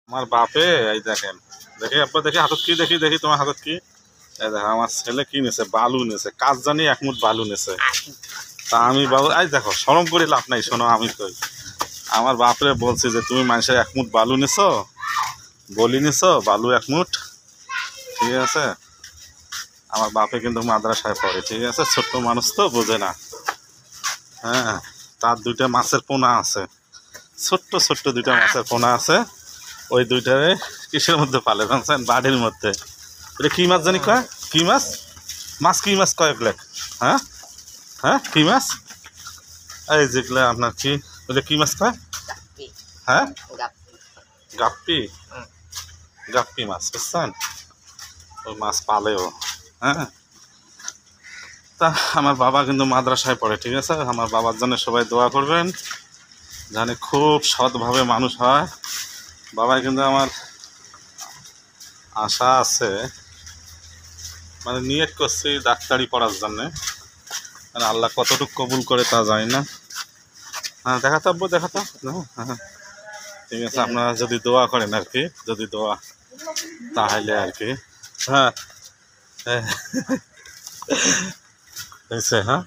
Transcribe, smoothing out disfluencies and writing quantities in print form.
আমার বাপে এই দেখেন, দেখি আপনার দেখি হাতত কি, দেখি দেখি তোমার হাতত কি। এই দেখো আমার ছেলে কি নেছে, বালু নেছে, কাজ জানি 1 মুঠ বালু নেছে। তা আমি বাবু এই দেখো শরম করে লাভ নাই, শোনো আমি কই, আমার বাপরে বলছি যে তুমি মানুষের 1 মুঠ বালু নেছো, বলি নেছো বালু 1 মুঠ, ঠিক আছে। আমার বাপে কিন্তু মাদ্রাসায় পড়ে, ঠিক আছে, ছোট্ট মানুষ তো বোঝে না। হ্যাঁ, তার 2টা মাছের পোনা আছে, ছোট্ট ছোট্ট 2টা মাছের পোনা আছে। ওই 2টারে কিসের মধ্যে পালে জানছেন, বাড়ির মধ্যে। এটা কি মাছ জানি কয়, কি মাছ, মাছ কি মাছ কয় এগুলো? হ্যাঁ হ্যাঁ, কি মাছ এই যেগুলো আপনার কি, ওইটা কি মাছ কয়? হ্যাঁ, গাপ্পি, গাপ্পি মাছ বুঝছেন, ওই মাছ পালেও। হ্যাঁ, তা আমার বাবা কিন্তু মাদ্রাসায় পড়ে, ঠিক আছে। আমার বাবার জন্য সবাই দোয়া করবেন, জানি খুব সৎভাবে মানুষ হয়। বাবাই কিন্তু আমার আশা আছে, মানে নিয়ত করছি ডাক্তারি পড়ার জন্যে, মানে আল্লাহ কতটুকু কবুল করে তা জানি না। হ্যাঁ দেখাতে হবে, দেখাতে। হ্যাঁ ঠিক আছে, আপনারা যদি দোয়া করেন আর কি, যদি দোয়া তাহলে আর কি। হ্যাঁ হয়েছে, হ্যাঁ।